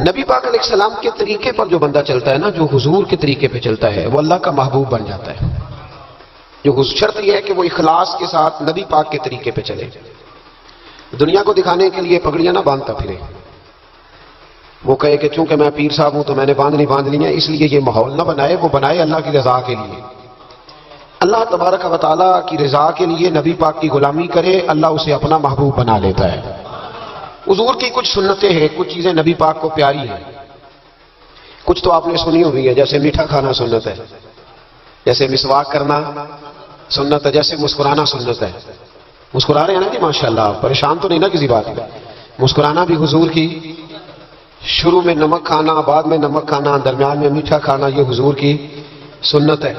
نبی پاک علیہ السلام کے طریقے پر جو بندہ چلتا ہے نا، جو حضور کے طریقے پہ چلتا ہے، وہ اللہ کا محبوب بن جاتا ہے۔ جو شرط یہ ہے کہ وہ اخلاص کے ساتھ نبی پاک کے طریقے پہ چلے، دنیا کو دکھانے کے لیے پگڑیاں نہ باندھتا پھرے، وہ کہے کہ چونکہ میں پیر صاحب ہوں تو میں نے باندھ لی ہے، اس لیے یہ ماحول نہ بنائے، وہ بنائے اللہ کی رضا کے لیے، اللہ تبارک و تعالیٰ کی رضا کے لیے نبی پاک کی غلامی کرے، اللہ اسے اپنا محبوب بنا لیتا ہے۔ حضور کی کچھ سنتیں ہیں، کچھ چیزیں نبی پاک کو پیاری ہیں، کچھ تو آپ نے سنی ہوئی ہے، جیسے میٹھا کھانا سنت ہے، جیسے مسواک کرنا سنت ہے، جیسے مسکرانا سنت ہے۔ مسکرا رہے ہیں نا جی ماشاءاللہ، پریشان تو نہیں نا کسی بات میں؟ مسکرانا بھی حضور کی، شروع میں نمک کھانا، بعد میں نمک کھانا، درمیان میں میٹھا کھانا، یہ حضور کی سنت ہے۔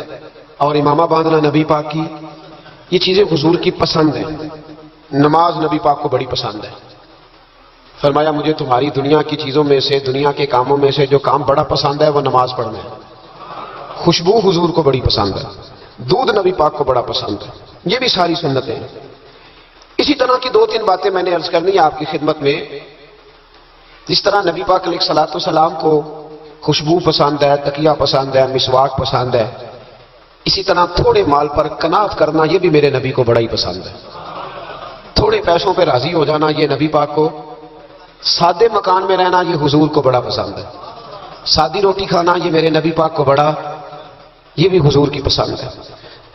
اور امامہ باندھنا نبی پاک کی، یہ چیزیں حضور کی پسند ہیں۔ نماز نبی پاک کو بڑی پسند ہے، فرمایا مجھے تمہاری دنیا کی چیزوں میں سے، دنیا کے کاموں میں سے جو کام بڑا پسند ہے وہ نماز پڑھنا ہے۔ خوشبو حضور کو بڑی پسند ہے، دودھ نبی پاک کو بڑا پسند ہے، یہ بھی ساری سنتیں ہیں۔ اسی طرح کی دو تین باتیں میں نے عرض کرنی ہے آپ کی خدمت میں۔ جس طرح نبی پاک علیہ السلام کو خوشبو پسند ہے، تکیہ پسند ہے، مسواک پسند ہے، اسی طرح تھوڑے مال پر قناعت کرنا یہ بھی میرے نبی کو بڑا ہی پسند ہے۔ تھوڑے پیسوں پہ راضی ہو جانا یہ نبی پاک کو، سادے مکان میں رہنا یہ حضور کو بڑا پسند ہے، سادی روٹی کھانا یہ میرے نبی پاک کو بڑا، یہ بھی حضور کی پسند ہے۔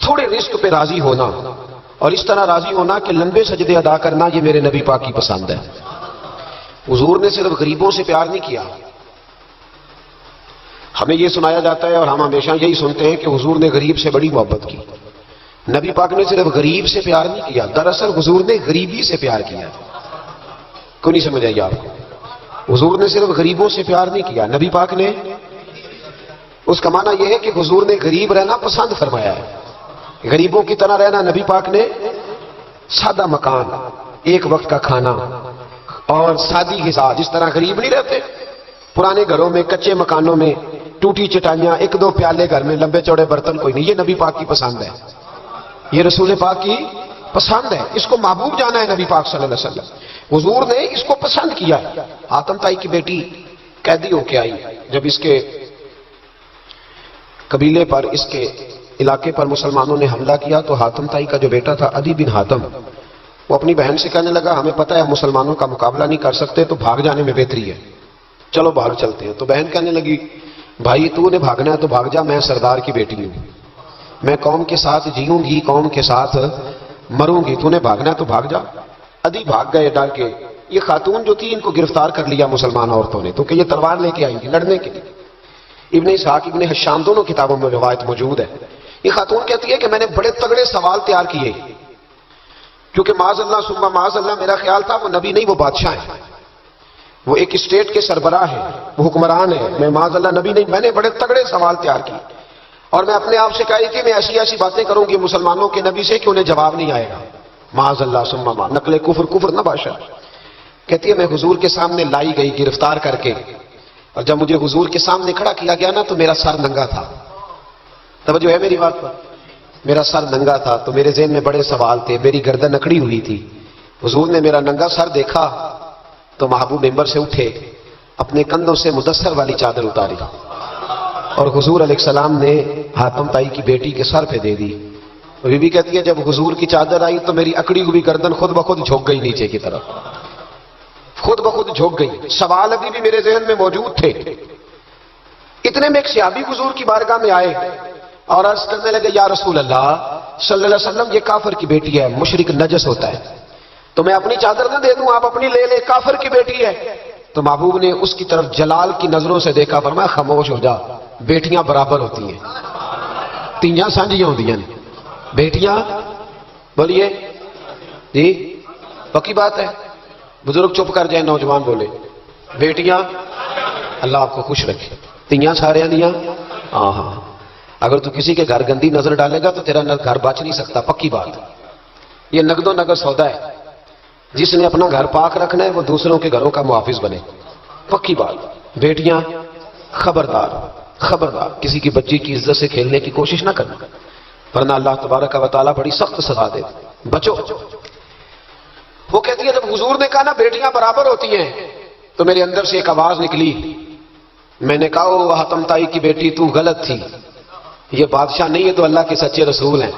تھوڑے رزق پہ راضی ہونا اور اس طرح راضی ہونا کہ لمبے سجدے ادا کرنا یہ میرے نبی پاک کی پسند ہے۔ حضور نے صرف غریبوں سے پیار نہیں کیا، ہمیں یہ سنایا جاتا ہے اور ہم ہمیشہ یہی سنتے ہیں کہ حضور نے غریب سے بڑی محبت کی۔ نبی پاک نے صرف غریب سے پیار نہیں کیا، دراصل حضور نے غریبی سے پیار کیا۔ کیوں نہیں سمجھ آئی آپ کو؟ حضور نے صرف غریبوں سے پیار نہیں کیا، نبی پاک نے، اس کا معنی یہ ہے کہ حضور نے غریب رہنا پسند فرمایا ہے۔ غریبوں کی طرح رہنا نبی پاک نے، سادہ مکان، ایک وقت کا کھانا اور سادی غذا، جس طرح غریب نہیں رہتے پرانے گھروں میں، کچے مکانوں میں، ٹوٹی چٹائیاں، ایک دو پیالے گھر میں، لمبے چوڑے برتن کوئی نہیں، یہ نبی پاک کی پسند ہے، یہ رسول پاک کی پسند ہے۔ اس کو محبوب جانا ہے نبی پاک صلی اللہ علیہ وسلم، حضور نے اس کو پسند کیا ہے۔ حاتم طائی کی بیٹی قیدی ہو کے آئی، جب اس کے قبیلے پر، اس کے علاقے پر مسلمانوں نے حملہ کیا تو حاتم طائی کا جو بیٹا تھا عدی بن حاتم، وہ اپنی بہن سے کہنے لگا ہمیں پتہ ہے مسلمانوں کا مقابلہ نہیں کر سکتے تو بھاگ جانے میں بہتری ہے، چلو باہر چلتے ہیں۔ تو بہن کہنے لگی بھائی تو نے بھاگنا ہے تو بھاگ جا، میں سردار کی بیٹی ہوں، میں قوم کے ساتھ جیوں گی، قوم کے ساتھ مروں گی، تو نے بھاگنا ہے تو بھاگ جا۔ عدی بھاگ گئے ڈر کے۔ یہ خاتون جو تھی ان کو گرفتار کر لیا مسلمان عورتوں نے، تو کہ یہ تلوار لے کے آئی تھی لڑنے کے لیے۔ ابن اسحاق ابن حشام دونوں کتابوں میں روایت موجود ہے۔ یہ خاتون کہتی ہے کہ میں نے بڑے تگڑے سوال تیار کیے، کیونکہ معاذ اللہ ثم معاذ اللہ میرا خیال تھا وہ نبی نہیں، وہ بادشاہ ہیں، وہ ایک اسٹیٹ کے سربراہ ہیں، وہ حکمران ہیں، میں معاذ اللہ نبی نہیں۔ میں نے بڑے تگڑے سوال تیار کیے اور میں اپنے آپ سے کہہ رہی تھی میں ایسی ایسی باتیں کروں گی مسلمانوں کے نبی سے کہ انہیں جواب نہیں آئے گا، معاذ اللہ ثم معاذ، نقل کفر نہ باشا۔ کہتی ہے میں حضور کے سامنے لائی گئی گرفتار کر کے، اور جب مجھے حضور کے سامنے کھڑا کیا گیا نا تو میرا سر ننگا تھا۔ توجہ ہے میری بات پر؟ میرا سر ننگا تھا تو میرے ذہن میں بڑے سوال تھے، میری گردن اکڑی ہوئی تھی۔ حضور نے میرا ننگا سر دیکھا تو محبوب ممبر سے اٹھے، اپنے کندھوں سے مدثر والی چادر اتاری اور حضور علیہ السلام نے حاتم طائی کی بیٹی کے سر پہ دے دی۔ بی بی کہتی ہے جب حضور کی چادر آئی تو میری اکڑی ہوئی گردن خود بخود جھک گئی نیچے کی طرف، خود بخود جھک گئی۔ سوال ابھی بھی میرے ذہن میں موجود تھے۔ اتنے میں ایک صحابی حضور کی بارگاہ میں آئے اور عرض کرنے لگے یا رسول اللہ صلی اللہ علیہ وسلم یہ کافر کی بیٹی ہے، مشرک نجس ہوتا ہے، تو میں اپنی چادر نہ دے دوں، آپ اپنی لے لیں، کافر کی بیٹی ہے۔ تو محبوب نے اس کی طرف جلال کی نظروں سے دیکھا، فرمایا خاموش ہو جا، بیٹیاں برابر ہوتی ہیں، تیاں سانجیاں ہوتی ہیں، بیٹیاں، بولیے جی پکی بات ہے، بزرگ چپ کر جائیں، نوجوان بولے بیٹیاں، اللہ آپ کو خوش رکھے، تیاں سارے دیاں، ہاں، اگر تو کسی کے گھر گندی نظر ڈالے گا تو تیرا گھر بچ نہیں سکتا، پکی بات۔ یہ نقد و نقد سودا ہے، جس نے اپنا گھر پاک رکھنا ہے وہ دوسروں کے گھروں کا محافظ بنے، پکی بات۔ بیٹیاں خبردار خبردار، کسی کی بچی کی عزت سے کھیلنے کی کوشش نہ کرنا، ورنہ اللہ تبارک و تعالیٰ بڑی سخت سزا دے، بچو۔ وہ کہتی ہے جب حضور نے کہا نا بیٹیاں برابر ہوتی ہیں تو میرے اندر سے ایک آواز نکلی. میں نے کہا او حاتم تائی کی بیٹی تو غلط تھی، یہ بادشاہ نہیں ہے تو اللہ کے سچے رسول ہیں.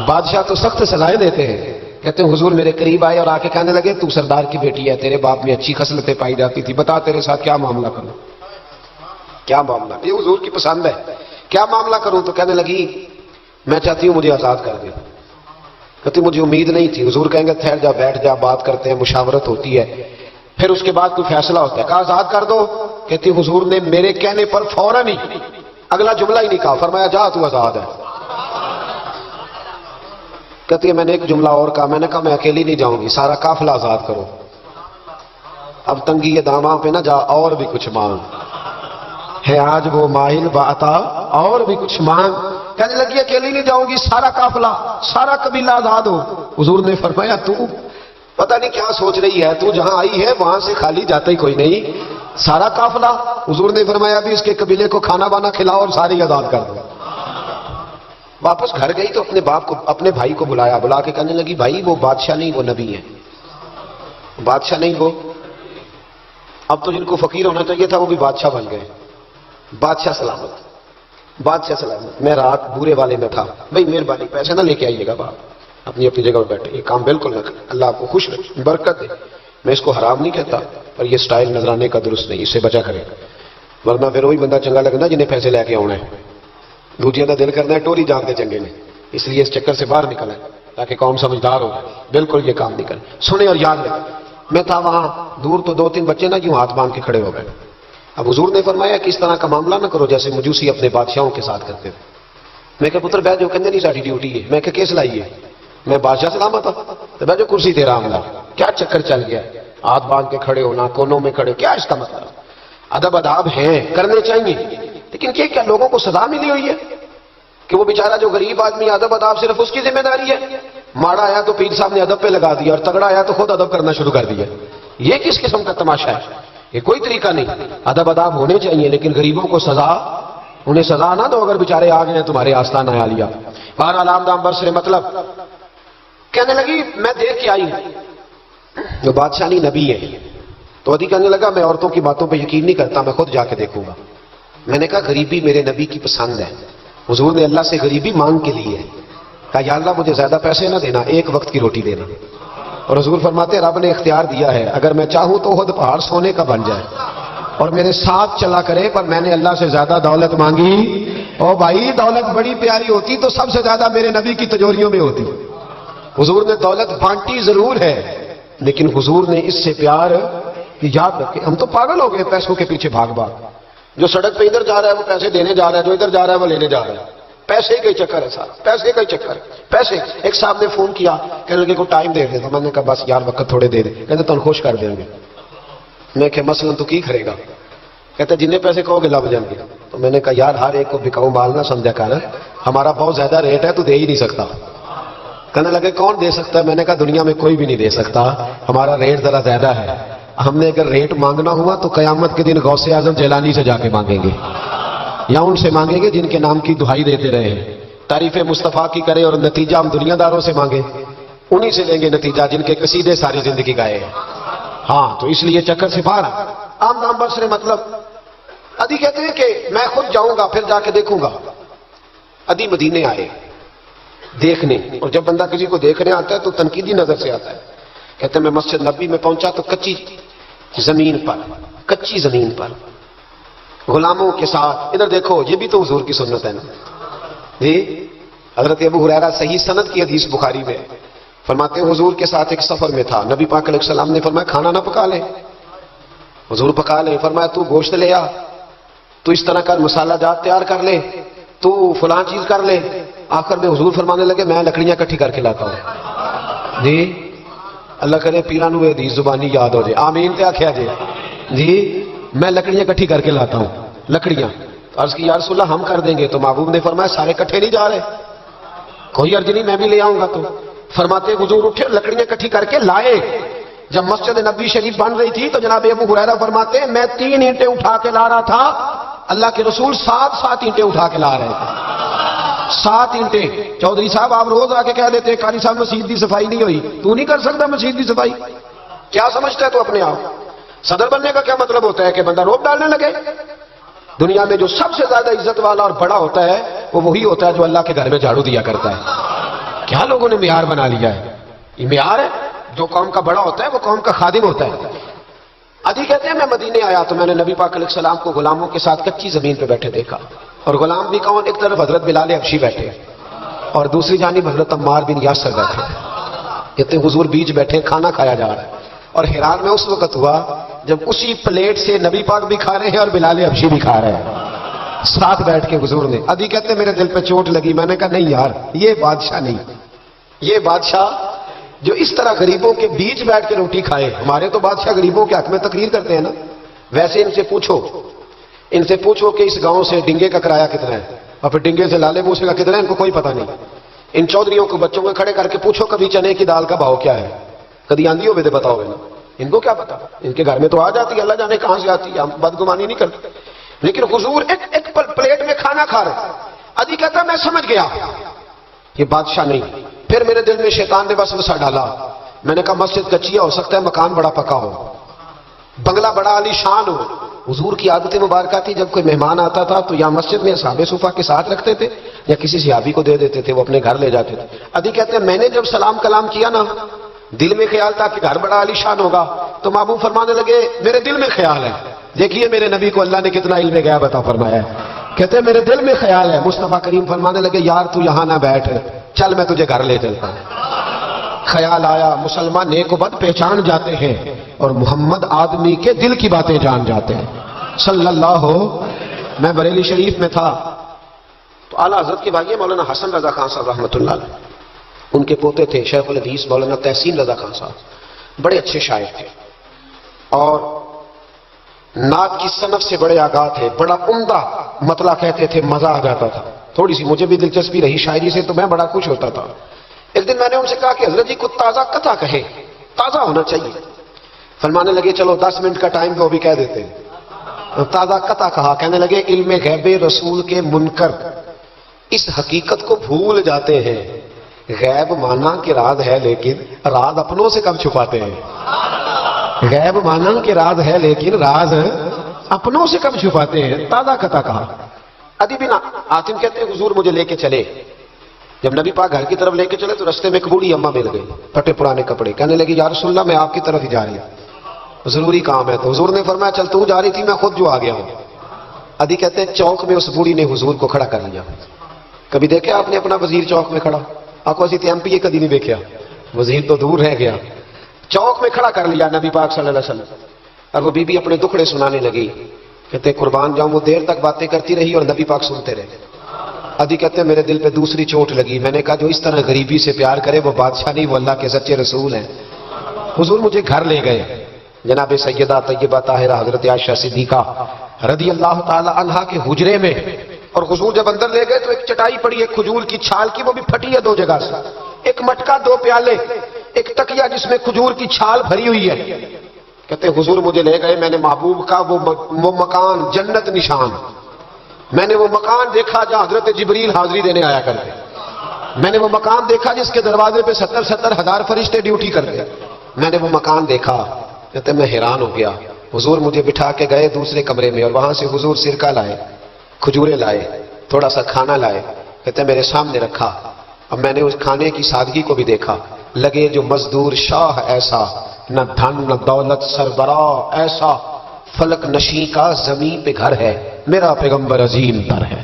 بادشاہ تو سخت سزائیں دیتے ہیں. کہتے ہیں حضور میرے قریب آئے اور آ کے کہنے لگے تو سردار کی بیٹی ہے، تیرے باپ میں اچھی خصلتیں پائی جاتی تھی، بتا تیرے ساتھ کیا معاملہ کروں. کیا معاملہ؟ یہ حضور کی پسند ہے، کیا معاملہ کروں؟ تو کہنے لگی میں چاہتی ہوں مجھے آزاد کر دے. کہتی مجھے امید نہیں تھی. حضور کہیں گے ٹھہر جا، بیٹھ جا، بات کرتے ہیں، مشاورت ہوتی ہے، پھر اس کے بعد کوئی فیصلہ ہوتا ہے. کہا آزاد کر دو. کہتی حضور نے میرے کہنے پر فوراً ہی اگلا جملہ ہی نہیں کہا، فرمایا جا تو آزاد ہے. کہتی ہے میں نے ایک جملہ اور کہا، میں نے کہا میں اکیلی نہیں جاؤں گی، سارا قافلہ آزاد کرو. اب تنگی یہ داماں پہ نہ جا، اور بھی کچھ مانگ ہے آج وہ ماہل بعطا، اور بھی کچھ مانگ. کہنے لگی اکیلی نہیں جاؤں گی، سارا قافلہ، سارا قبیلہ آزاد ہو. حضور نے فرمایا تو پتہ نہیں کیا سوچ رہی ہے، تو جہاں آئی ہے وہاں سے خالی جاتا ہی کوئی نہیں. سارا قافلہ. حضور نے فرمایا بھی اس کے قبیلے کو کھانا بانا کھلاؤ اور ساری آزاد کر دو. واپس گھر گئی تو اپنے باپ کو، اپنے بھائی کو بلایا، بلا کے کہنے لگی بھائی وہ بادشاہ نہیں، وہ نبی ہے. بادشاہ نہیں وہ، اب تو جن کو فقیر ہونا چاہیے تھا وہ بھی بادشاہ بن گئے. بادشاہ سلامت، بادشاہ سلامت. میں رات بورے والے میں تھا. بھائی مہربانی پیسے نہ لے کے آئیے گا، باپ اپنی اپنی جگہ پر بیٹھے، یہ کام بالکل نہ کریں، اللہ آپ کو خوش رکھے، برکت دے. میں اس کو حرام نہیں کہتا، پر یہ سٹائل نظرانے کا درست نہیں، اس سے بچا کرے، ورنہ پھر وہی بندہ چنگا لگنا جنہیں پیسے لے کے آنا ہے. دوجے کا دل کرنا ہے ٹوری جانتے چنگے نے، اس لیے اس چکر سے باہر نکلا ہے تاکہ قوم سمجھدار ہو جائے. بالکل یہ کام نہیں کرے. سنیں اور یاد رکھیں. میں تھا وہاں دور تو 2-3 بچے نا یوں ہاتھ باندھ کے کھڑے ہو گئے. اب حضور نے فرمایا کہ اس طرح کا معاملہ نہ کرو جیسے مجوسی اپنے بادشاہوں کے ساتھ کرتے تھے. میں کہ پتر بیٹھ جو، کہنے نہیں ساری ڈیوٹی ہے. میں کہ کیس لائی ہے؟ میں بادشاہ سلامت ہوں تو بیٹھ جو کرسی تیرا عملہ. کیا چکر چل گیا؟ ہاتھ باندھ کے کھڑے ہونا، کونوں میں کھڑے، کیا اس کا مطلب؟ ادب آداب ہیں، کرنے چاہیے، لیکن کیا لوگوں کو سزا ملی ہوئی ہے کہ وہ بیچارہ جو غریب آدمی ادب آداب صرف اس کی ذمہ داری ہے؟ ماڑا آیا تو پیر صاحب نے ادب پہ لگا دیا اور تگڑا آیا تو خود ادب کرنا شروع کر دیا. یہ کس قسم کا تماشا ہے؟ یہ کوئی طریقہ نہیں. ادب آداب ہونے چاہیے لیکن غریبوں کو سزا، انہیں سزا نہ دو اگر بیچارے آ گئے ہیں تمہارے آستانہ آ لیا. بہرحال آمدام برسرے مطلب کہنے لگی میں دیکھ کے آئی جو بادشاہ نہیں نبی ہے. تو ادھی کہنے لگا میں عورتوں کی باتوں پہ یقین نہیں کرتا، میں خود جا کے دیکھوں گا. میں نے کہا غریبی میرے نبی کی پسند ہے. حضور نے اللہ سے غریبی مانگ کے لی ہے. کہا یا اللہ مجھے زیادہ پیسے نہ دینا، ایک وقت کی روٹی دینا. اور حضور فرماتے ہیں رب نے اختیار دیا ہے، اگر میں چاہوں تو خود پہاڑ سونے کا بن جائے اور میرے ساتھ چلا کرے، پر میں نے اللہ سے زیادہ دولت مانگی. او بھائی دولت بڑی پیاری ہوتی تو سب سے زیادہ میرے نبی کی تجوریوں میں ہوتی. حضور نے دولت بانٹی ضرور ہے لیکن حضور نے اس سے پیار کی. یاد رکھے ہم تو پاگل ہو گئے پیسوں کے پیچھے بھاگ بھاگ. جو سڑک پہ ادھر جا رہا ہے وہ پیسے دینے جا رہا ہے، جو ادھر جا رہا ہے وہ لینے جا رہا ہے. پیسے کا ہی چکر ہے سارا، پیسے کا ہی چکر. پیسے. ایک صاحب نے فون کیا، کہنے لگے کو ٹائم دے دے. تو میں نے کہا بس یار وقت تھوڑے دے دے. کہتے تم خوش کر دیں گے. میں کہ مثلاً تو کی کرے گا؟ کہتے جنہیں پیسے کہو گے لب جائیں گے. تو میں نے کہا یار ہر ایک کو بکاؤ مال نہ سمجھا کر، ہمارا بہت زیادہ ریٹ ہے تو دے ہی نہیں سکتا. کہنے لگے کون دے سکتا ہے؟ میں نے کہا دنیا میں کوئی بھی نہیں دے سکتا، ہمارا ریٹ ذرا زیادہ ہے. ہم نے اگر ریٹ مانگنا ہوا تو قیامت کے دن غوث اعظم جیلانی سے جا کے مانگیں گے، یا ان سے مانگیں گے جن کے نام کی دہائی دیتے رہے ہیں، تعریف مصطفیٰ کی کرے اور نتیجہ ہم دنیا داروں سے مانگے، انہی سے لیں گے نتیجہ جن کے قصیدے ساری زندگی گائے ہیں. ہاں تو اس لیے چکر سے باہر. عام دام برسرے مطلب ادھی کہتے ہیں کہ میں خود جاؤں گا پھر جا کے دیکھوں گا. ادھی مدینے آئے دیکھنے، اور جب بندہ کسی کو دیکھنے آتا ہے تو تنقیدی نظر سے آتا ہے. کہتے ہیں میں مسجد نبی میں پہنچا تو کچی زمین پر غلاموں کے ساتھ، ادھر دیکھو یہ بھی تو حضور کی سنت ہے نا جی. حضرت ابو ہریرہ صحیح سند کی حدیث بخاری میں فرماتے ہیں حضور کے ساتھ ایک سفر میں تھا، نبی پاک علیہ السلام نے فرمایا کھانا نہ پکا لے. حضور پکا لے. فرمایا تو گوشت لے آ، تو اس طرح کا مسالہ جات تیار کر لے، تو فلاں چیز کر لے. آخر میں حضور فرمانے لگے میں لکڑیاں کٹھی کر کے لاتا ہوں جی. اللہ کرے پیرانو حدیث زبانی یاد ہو جائے، آمین تے آخیا جی. میں لکڑیاں کٹھی کر کے لاتا ہوں. لکڑیاں عرض کی یا رسول اللہ ہم کر دیں گے. تو محبوب نے فرمایا سارے کٹھے نہیں جا رہے، کوئی عرض نہیں میں بھی لے آؤں گا. تو فرماتے حضور اٹھے لکڑیاں کٹھی کر کے لائے. جب مسجد نبی شریف بن رہی تھی تو جناب ابو ہریرہ فرماتے ہیں میں 3 اینٹیں اٹھا کے لا رہا تھا، اللہ کے رسول 7 اینٹیں اٹھا کے لا رہے تھے. 7 اینٹیں. چودھری صاحب آپ روز آ کے کہہ دیتے قاری صاحب مسجد کی صفائی نہیں ہوئی، تو نہیں کر سکتا مسجد کی صفائی؟ کیا سمجھتا ہے تو اپنے آپ؟ صدر بننے کا کیا مطلب ہوتا ہے کہ بندہ روب ڈالنے لگے؟ دنیا میں جو سب سے زیادہ عزت والا اور بڑا ہوتا ہے وہ وہی ہوتا ہے جو اللہ کے گھر میں جھاڑو دیا کرتا ہے۔ کیا لوگوں نے معیار بنا لیا ہے؟ یہ معیار ہے، جو قوم کا بڑا ہوتا ہے وہ قوم کا خادم ہوتا ہے۔ عدی کہتے ہیں میں مدینے آیا تو میں نے نبی پاک علیہ السلام کو غلاموں کے ساتھ کچی زمین پہ بیٹھے دیکھا، اور غلام بھی کون؟ ایک طرف حضرت بلال حبشی بیٹھے اور دوسری جانب حضرت عمار بن یاسر بیٹھے، کہتے ہیں حضور بیچ بیٹھے، کھانا کھایا جا رہا ہے، اور حیران میں اس وقت ہوا جب اسی پلیٹ سے نبی پاک بھی کھا رہے ہیں اور بلال حبشی بھی کھا رہے ہیں ساتھ بیٹھ کے حضور نے۔ عدی کہتے ہیں میرے دل پہ چوٹ لگی، میں نے کہا نہیں یار، یہ بادشاہ نہیں، یہ بادشاہ جو اس طرح غریبوں کے بیچ بیٹھ کے روٹی کھائے۔ ہمارے تو بادشاہ غریبوں کے حق میں تقریر کرتے ہیں نا، ویسے ان سے پوچھو کہ اس گاؤں سے ڈنگے کا کرایہ کتنا ہے، اور پھر ڈنگے سے لالے بوسے کا کتنا ہے، ان کو کوئی پتہ نہیں۔ ان چودھریوں کو بچوں کو کھڑے کر کے پوچھو کبھی چنے کی دال کا بھاؤ کیا ہے، کبھی آندھی ہو بتاؤ گے نا، ان کو کیا پتا؟ ان کے گھر میں تو آ جاتی ہے، اللہ جانے کہاں سے آتی ہے، ہم بدگمانی نہیں کرتے۔ لیکن حضور ایک پلیٹ میں کھانا کھا رہے۔ عدی کہتا میں سمجھ گیا یہ بادشاہ نہیں۔ پھر میرے دل میں شیطان نے وسوسہ ڈالا، میں نے کہا مسجد کچی ہو سکتا ہے مکان بڑا پکا ہو، بنگلہ بڑا عالی شان ہو۔ حضور کی عادت مبارکہ تھی جب کوئی مہمان آتا تھا تو یا مسجد میں اصحاب صفہ کے ساتھ رکھتے تھے یا کسی صحابی کو دے دیتے تھے، وہ اپنے گھر لے جاتے تھے۔ عدی کہتے ہیں میں نے جب سلام کلام کیا نا، دل میں خیال تھا کہ گھر بڑا عالی شان ہوگا، تو محبوب فرمانے لگے میرے دل میں خیال ہے، دیکھیے میرے نبی کو اللہ نے کتنا علم غیب عطا فرمایا ہے۔ کہتے ہیں میرے دل میں خیال ہے۔ مصطفیٰ کریم فرمانے لگے یار تو یہاں نہ بیٹھ، چل میں تجھے گھر لے چلتا ہوں۔ خیال آیا مسلمان نیک و بد پہچان جاتے ہیں اور محمد آدمی کے دل کی باتیں جان جاتے ہیں صلی اللہ ہو۔ میں بریلی شریف میں تھا تو اعلیٰ حضرت کے بھائی مولانا حسن رضا خان صاحب رحمۃ اللہ علیہ، ان کے پوتے تھے شیخ الحدیث مولانا تحسین رضا خان صاحب، بڑے اچھے شاعر تھے اور نعت کی صنف سے بڑے آگاہ تھے، بڑا عمدہ مطلع کہتے تھے، مزہ آ جاتا تھا۔ تھوڑی سی مجھے بھی دلچسپی رہی شاعری سے تو میں بڑا خوش ہوتا تھا۔ ایک دن میں نے ان سے کہا کہ حضرت جی کو تازہ قطع کہے، تازہ ہونا چاہیے۔ فرمانے لگے چلو 10 منٹ کا ٹائم کو بھی کہہ دیتے ہیں۔ تازہ قطع کہا، کہنے لگے علم غیب رسول کے منکر اس حقیقت کو بھول جاتے ہیں، غیب مانا کہ راز ہے لیکن راز اپنوں سے کب چھپاتے ہیں۔ غیب مانا کہ راز ہے لیکن راز اپنوں سے کب چھپاتے ہیں۔ تازہ قطع کہا۔ ادی بن عاصم کہتے ہیں حضور مجھے لے کے چلے، جب نبی پاک گھر کی طرف لے کے چلے تو رستے میں ایک بوڑھی اماں مل گئی، پھٹے پرانے کپڑے، کہنے لگی یا رسول اللہ میں آپ کی طرف ہی جا رہی ہوں، ضروری کام ہے۔ تو حضور نے فرمایا چل تو جا رہی تھی میں خود جو آ گیا ہوں۔ ادی کہتے ہیں چوک میں اس بوڑھی نے حضور کو کھڑا کر لیا۔ کبھی دیکھا آپ نے اپنا وزیر چوک میں کھڑا؟ آپ کو اسی ایم پی کبھی نہیں دیکھا، وزیر تو دور رہ گیا، چوک میں کھڑا کر لیا نبی پاک صلی اللہ علیہ وسلم۔ اور وہ بی بی اپنے دکھڑے سنانے لگی، کہتے قربان جاؤں وہ دیر تک باتیں کرتی رہی اور نبی پاک سنتے رہے۔ ادی کہتے ہیں میرے دل پہ دوسری چوٹ لگی، میں نے کہا جو اس طرح غریبی سے پیار کرے وہ بادشاہ نہیں، وہ اللہ کے سچے رسول ہیں۔ حضور مجھے گھر لے گئے، جناب سیدہ طیبہ طاہرہ حضرت عائشہ صدیقہ رضی اللہ تعالی عنہا کے حجرے میں، اور حضور جب اندر لے گئے تو ایک چٹائی پڑی ہے کھجور کی چھال کی، وہ بھی پھٹی ہے 2 جگہ سے، ایک مٹکا 2 پیالے، ایک تکیہ جس میں کھجور کی چھال بھری ہوئی ہے۔ کہتے ہیں حضور مجھے لے گئے، میں نے محبوب کا وہ مکان جنت نشان، میں نے وہ مکان دیکھا جہاں حضرت جبریل حاضری دینے آیا کرتے، میں نے وہ مکان دیکھا جس کے دروازے پہ 70 ہزار فرشتے ڈیوٹی کرتے، میں نے وہ مکان دیکھا۔ کہتے میں حیران ہو گیا۔ حضور مجھے بٹھا کے گئے دوسرے کمرے میں اور وہاں سے حضور سرکہ لائے، کھجورے لائے، تھوڑا سا کھانا لائے، کہتے میرے سامنے رکھا۔ اب میں نے اس کھانے کی سادگی کو بھی دیکھا، لگے جو مزدور شاہ ایسا، نہ دھن نہ دولت سربراہ ایسا، فلک نشیں کا زمین پہ گھر ہے، میرا پیغمبر عظیم تر ہے۔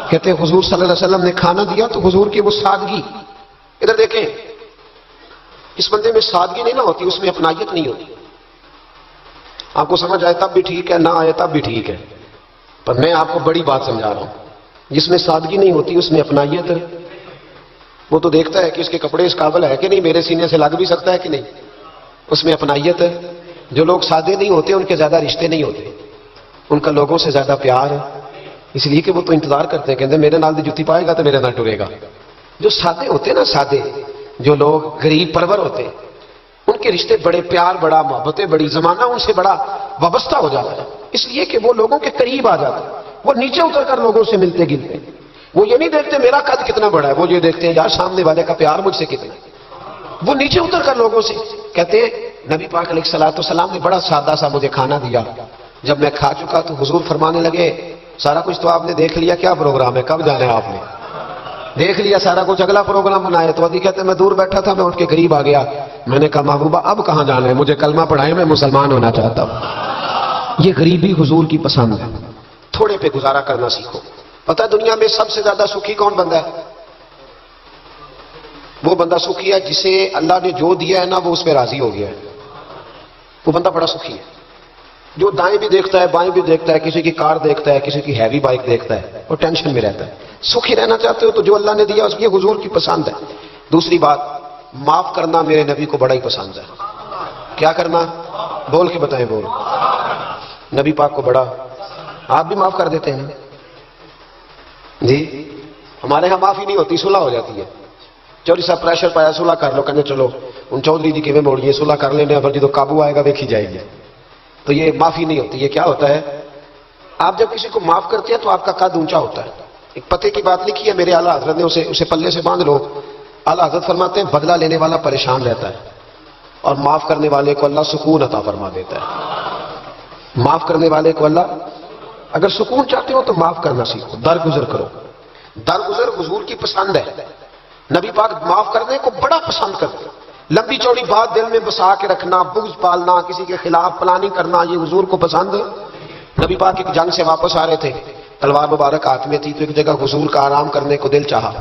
کہتے ہیں حضور صلی اللہ علیہ وسلم نے کھانا دیا تو حضور کی وہ سادگی، ادھر دیکھیں اس بندے میں سادگی نہیں نہ ہوتی، اس میں اپنائیت نہیں ہوتی۔ آپ کو سمجھ آئے تب بھی ٹھیک ہے، نہ آئے تب بھی ٹھیک ہے، پر میں آپ کو بڑی بات سمجھا رہا ہوں، جس میں سادگی نہیں ہوتی اس میں اپنائیت ہے۔ وہ تو دیکھتا ہے کہ اس کے کپڑے اس قابل ہے کہ نہیں، میرے سینے سے لگ بھی سکتا ہے کہ نہیں، اس میں اپنائیت ہے۔ جو لوگ سادے نہیں ہوتے ان کے زیادہ رشتے نہیں ہوتے، ان کا لوگوں سے زیادہ پیار ہے، اس لیے کہ وہ تو انتظار کرتے ہیں، کہتے ہیں میرے نال دی جتی پائے گا تو میرے نال ٹرے گا۔ جو سادے ہوتے ہیں نا، سادے جو لوگ غریب پرور ہوتے، ان کے رشتے بڑے پیار، بڑا محبتیں، بڑی زمانہ ان سے بڑا وابستہ ہو جاتا ہے، اس لیے کہ وہ لوگوں کے قریب آ جاتے ہیں، وہ نیچے اتر کر لوگوں سے ملتے گلتے، وہ یہ نہیں دیکھتے میرا قد کتنا بڑا ہے، وہ یہ دیکھتے ہیں یار سامنے والے کا پیار مجھ سے کتنا ہے۔ وہ نیچے اتر کر لوگوں سے کہتے ہیں نبی پاک علیہ الصلوۃ والسلام نے بڑا سادہ سا مجھے کھانا دیا. جب میں کھا چکا تو حضور فرمانے لگے سارا کچھ تو آپ نے دیکھ لیا, کیا پروگرام ہے, کب جانا ہے آپ نے؟ دیکھ لیا سارا کچھ, اگلا پروگرام بنایا. تو ادی کہتے ہیں میں دور بیٹھا تھا, میں اٹھ کے قریب آ گیا, میں نے کہا محبوبہ اب کہاں جانا ہے, مجھے کلمہ پڑھائے, میں مسلمان ہونا چاہتا ہوں. یہ غریبی حضور کی پسند ہے. تھوڑے پہ گزارا کرنا سیکھو. پتہ ہے دنیا میں سب سے زیادہ سکھی کون بندہ ہے؟ وہ بندہ سکھی ہے جسے اللہ نے جو دیا ہے نا وہ اس پہ راضی ہو گیا ہے. وہ بندہ بڑا سکھی ہے. جو دائیں بھی دیکھتا ہے بائیں بھی دیکھتا ہے, کسی کی کار دیکھتا ہے, کسی کی ہیوی بائک دیکھتا ہے, وہ ٹینشن میں رہتا ہے. سکھی رہنا چاہتے ہو تو جو اللہ نے دیا اس کی حضور کی پسند ہے. دوسری بات, معاف کرنا میرے نبی کو بڑا ہی پسند ہے. کیا کرنا؟ بول کے بتائیں. بول. نبی پاک کو بڑا. آپ بھی معاف کر دیتے ہیں جی؟ ہمارے ہاں معافی نہیں ہوتی, صلح ہو جاتی ہے. چودھری صاحب پریشر پایا, صلح کر لو, کہنے چلو ان چودھری جی کیویں موڑیے, صلح کر لینے, پھر جدو قابو آئے گا دیکھی جائے گی. تو یہ معافی نہیں ہوتی. یہ کیا ہوتا ہے؟ آپ جب کسی کو معاف کرتے ہیں تو آپ کا قد اونچا ہوتا ہے. ایک پتے کی بات لکھی ہے میرے اعلیٰ حضرت نے, اسے پلے سے باندھ لو. اعلیٰ حضرت فرماتے ہیں بدلہ لینے والا پریشان رہتا ہے اور معاف کرنے والے کو اللہ سکون عطا فرما دیتا ہے. معاف کرنے والے کو اللہ, اگر سکون چاہتے ہو تو معاف کرنا سیکھو, درگزر کرو. درگزر حضور کی پسند ہے. نبی پاک معاف کرنے کو بڑا پسند کرتے. لمبی چوڑی بات دل میں بسا کے رکھنا, بغض پالنا, کسی کے خلاف پلاننگ کرنا, یہ حضور کو پسند. نبی پاک ایک جنگ سے واپس آ رہے تھے, تلوار مبارک ہاتھ میں تھی, تو ایک جگہ حضور کا آرام کرنے کو دل چاہا.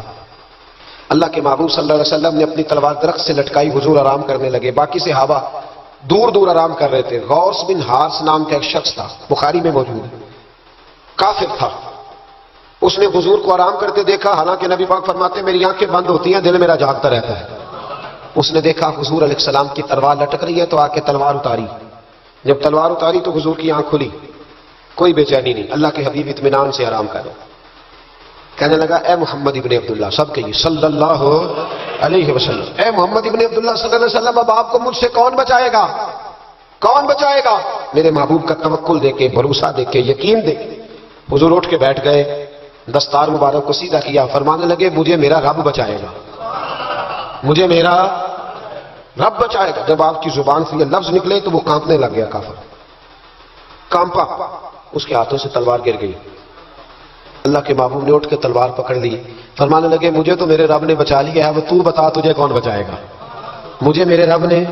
اللہ کے محبوب صلی اللہ علیہ وسلم نے اپنی تلوار درخت سے لٹکائی, حضور آرام کرنے لگے. باقی صحابہ دور دور آرام کر رہے تھے. غوث بن حارث نام کا ایک شخص تھا, بخاری میں موجود ہے, کافر تھا. اس نے حضور کو آرام کرتے دیکھا, حالانکہ نبی پاک فرماتے ہیں میری آنکھیں بند ہوتی ہیں, دل میرا جاگتا رہتا ہے. اس نے دیکھا حضور علیہ السلام کی تلوار لٹک رہی ہے, تو آ کے تلوار اتاری. جب تلوار اتاری تو حضور کی آنکھ کھلی, کوئی بے چینی نہیں. اللہ کے حبیب اطمینان سے آرام کرو. کہنے لگا اے محمد ابن عبداللہ, سب کہیے صلی اللہ علیہ وسلم, اے محمد ابن عبداللہ صلی اللہ علیہ وسلم, اب آپ کو مجھ سے کون بچائے گا؟ کون بچائے گا؟ میرے محبوب کا توکل دے کے, بھروسہ دے کے, یقین دے کے. حضور اٹھ کے بیٹھ گئے, دستار مبارک کو سیدھا کیا, فرمانے لگے مجھے میرا رب بچائے گا, مجھے میرا رب بچائے گا. جب آپ کی زبان سے یہ لفظ نکلے تو وہ کانپنے لگ گیا, کافر کانپا, اس کے ہاتھوں سے تلوار گر گئی. اللہ کے محبوب نے اٹھ کے تلوار پکڑ لی, فرمانے لگے مجھے تو میرے رب نے بچا لیا ہے, وہ تو بتا تجھے کون بچائے گا؟ مجھے میرے رب نے.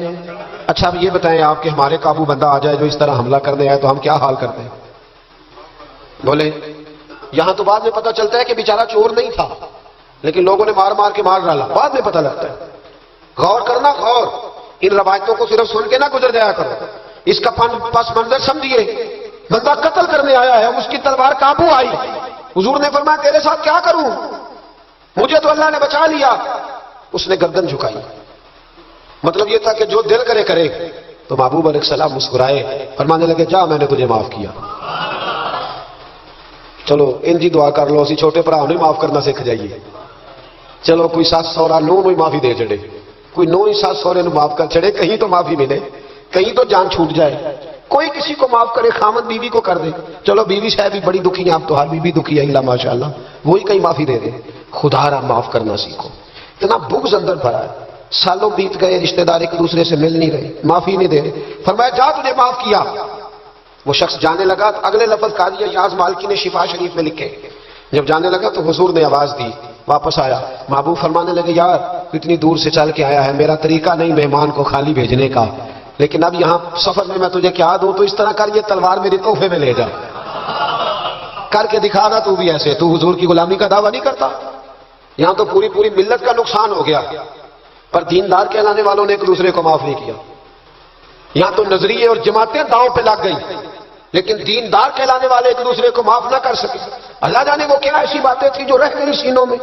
اچھا اب یہ بتائیں آپ کہ ہمارے قابو بندہ آ جائے جو اس طرح حملہ کرنے آئے تو ہم کیا حال کرتے ہیں؟ بولے. یہاں تو بعد میں پتہ چلتا ہے کہ بیچارہ چور نہیں تھا, لیکن لوگوں نے مار مار کے مار ڈالا, بعد میں پتہ لگتا ہے. غور کرنا, غور. ان روایتوں کو صرف سن کے نہ گزر جایا کرو, اس کا پس منظر سمجھیے. بندہ قتل کرنے آیا ہے, اس کی تلوار قابو آئی, حضور نے فرمایا تیرے ساتھ کیا کروں, مجھے تو اللہ نے بچا لیا. اس نے گردن جھکائی. مطلب یہ تھا کہ جو دل کرے کرے. تو محبوب علیہ السلام مسکرائے, فرمانے لگے جا میں نے تجھے معاف کیا. چلو انجی دعا کر لو, اسی چھوٹے بھرا نہیں معاف کرنا سیکھ جائیے. چلو کوئی ساس سورا نو ہی معافی دے چڑے, کوئی نو ہی ساس سورے نے معاف کر چڑے, کہیں تو معافی ملے, کہیں تو جان چھوٹ جائے. کوئی کسی کو معاف کرے, خامد بیوی کو کر دے, چلو بیوی صاحب بھی بڑی دکھی ہیں, آپ تو ہر بیوی دکھی ہے اللہ ماشاء اللہ, وہی کہیں معافی دے دے. خدا را معاف کرنا سیکھو. اتنا بغض اندر بھرا ہے, سالوں بیت گئے, رشتہ دار ایک دوسرے سے مل نہیں رہے, معافی نہیں دے رہے. فرمایا جا تجھے معاف کیا. وہ شخص جانے لگا, اگلے لفظ قاضی یاز مالکی نے شفا شریف میں لکھے. جب جانے لگا تو حضور نے آواز دی, واپس آیا. محبوب فرمانے لگے یار اتنی دور سے چل کے آیا ہے, میرا طریقہ نہیں مہمان کو خالی بھیجنے کا, لیکن اب یہاں سفر میں تجھے کیا دوں, تو اس طرح کر, یہ تلوار میری تحفے میں لے جا, کر کے دکھا نا تو بھی ایسے. تو حضور کی غلامی کا دعویٰ نہیں کرتا. یہاں تو پوری پوری ملت کا نقصان ہو گیا, پر دیندار کہلانے والوں نے ایک دوسرے کو معاف نہیں کیا. یہاں تو نظریے اور جماعتیں داؤں پہ لگ گئی, لیکن دیندار کہلانے والے ایک دوسرے کو معاف نہ کر سکے. اللہ جانے وہ کیا ایسی باتیں تھیں جو رہ گئی سینوں میں,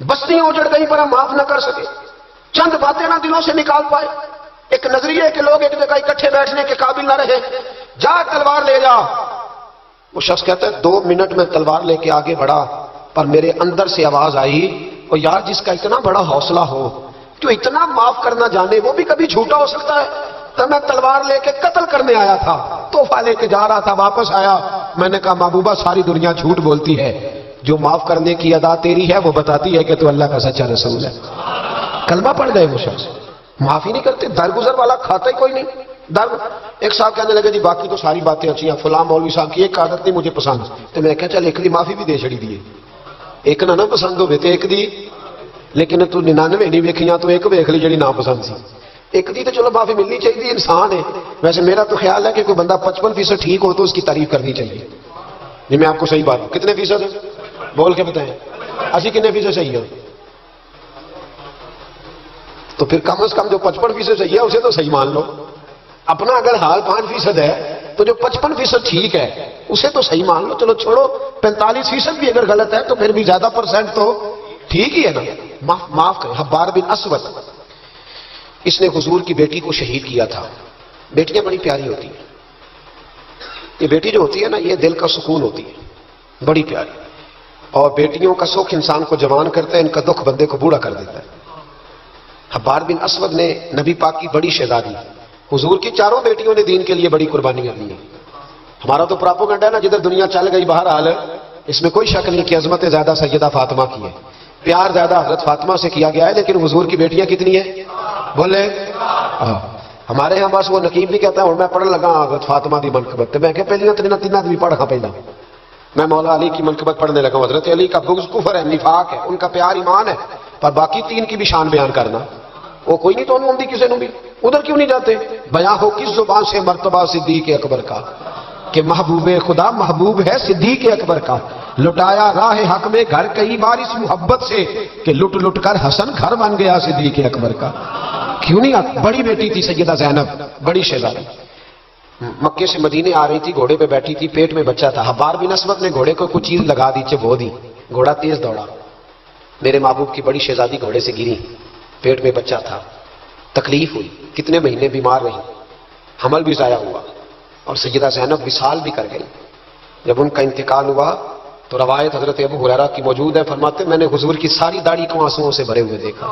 بستیاں اجڑ گئی پر ہم معاف نہ کر سکے. چند باتیں نہ دلوں سے نکال پائے. ایک نظریے کہ لوگ ایک جگہ اکٹھے بیٹھنے کے قابل نہ رہے, جا تلوار لے جا. وہ شخص کہتا ہے 2 منٹ میں تلوار لے کے آگے بڑھا, پر میرے اندر سے آواز آئی, اور یار جس کا اتنا بڑا حوصلہ ہو, جو اتنا معاف کرنا جانے, وہ بھی کبھی جھوٹا ہو سکتا ہے. تو میں تلوار لے کے قتل کرنے آیا تھا, تحفہ لے کے جا رہا تھا, واپس آیا. میں نے کہا محبوبہ ساری دنیا جھوٹ بولتی ہے, جو معاف کرنے کی ادا تیری ہے وہ بتاتی ہے کہ تو اللہ کا سچا رسول ہے. کلمہ پڑھ گئے وہ شخص. معافی نہیں کرتے. درگزر والا کھاتا ہی کوئی نہیں. ایک صاحب کہنے لگے جی باقی تو ساری باتیں اچھی ہیں, فلاں مولوی صاحب کی ایک عادت نہیں مجھے پسند, تو میں کہا چل ایک دی معافی بھی دے چھڑی دیے, ایک نہ پسند ہوئے تو ایک دی, لیکن تو 99 نہیں ویکھیاں تو ایک ویکھ لی جڑی نا پسند سی. ایک دی تو چلو معافی ملنی چاہیے, انسان ہے. ویسے میرا تو خیال ہے کہ کوئی بندہ 55% ٹھیک ہو تو اس کی تعریف کرنی چاہیے. جی میں آپ کو صحیح بات, کتنے فیصد بول کے بتائیں, اسی کتنے فیصد صحیح ہے؟ تو پھر کم از کم جو 55% صحیح ہے اسے تو صحیح مان لو. اپنا اگر حال 5% ہے تو جو 55% ٹھیک ہے اسے تو صحیح مان لو. چلو چھوڑو 45% بھی اگر غلط ہے تو پھر بھی زیادہ پرسنٹ تو ٹھیک ہی ہے نا. معاف کریں. حبار بن اسود, اس نے حضور کی بیٹی کو شہید کیا تھا. بیٹیاں بڑی پیاری ہوتی ہیں. یہ بیٹی جو ہوتی ہے نا یہ دل کا سکون ہوتی ہے, بڑی پیاری. اور بیٹیوں کا سکھ انسان کو جوان کرتا ہے, ان کا دکھ بندے کو بوڑھا کر دیتا ہے. حبار بن اسود نے نبی پاک کی بڑی شہزادی, حضور کی چاروں بیٹیوں نے دین کے لیے بڑی قربانیاں دی. ہمارا تو پراپوگنڈا ہے نا, جدھر دنیا چل گئی باہر حال, اس میں کوئی شک نہیں کہ عظمت زیادہ سیدہ فاطمہ کی ہے, پیار زیادہ حضرت فاطمہ سے کیا گیا ہے. لیکن حضور کی بیٹیاں کتنی ہیں بولے؟ ہمارے ہاں بس وہ نقیب نہیں کہتا اور میں پڑھن لگا حضرت فاطمہ دی منقبت, میں کہ پہلیاں تین بھی پڑھا پہلا میں مولا علی کی منقبت پڑھنے لگا. حضرت علی کا بغض کفر ہے, نفاق ہے, ان کا پیار ایمان ہے, پر باقی 3 کی بھی شان بیان کرنا وہ کوئی نہیں تو انہوں نے کسی نے بھی. ادھر کیوں نہیں جاتے؟ بیاں ہو کس زبان سے مرتبہ صدیق اکبر کا کہ محبوب خدا محبوب ہے صدیق اکبر کا. لٹایا راہ حق میں گھر کئی بار اس محبت سے کہ لٹ لٹ کر حسن گھر بن گیا صدیق اکبر کا. کیوں نہیں آتا؟ بڑی بیٹی تھی سیدہ زینب, بڑی شہزادی, مکے سے مدینے آ رہی تھی, گھوڑے پہ بیٹھی تھی, پیٹ میں بچہ تھا. حبار بن اسود نے گھوڑے کو کچھ چیز لگا دی, چبو دی, گھوڑا تیز دوڑا. میرے محبوب کی بڑی شہزادی گھوڑے سے گری, پیٹ میں بچہ تھا, تکلیف ہوئی, کتنے مہینے بیمار رہی, حمل بھی ضائع ہوا, اور سیدہ زینب وصال بھی کر گئی. جب ان کا انتقال ہوا تو روایت حضرت ابو ہریرہ کی موجود ہے, فرماتے میں نے حضور کی ساری داڑھی کو آنسوؤں سے بھرے ہوئے دیکھا.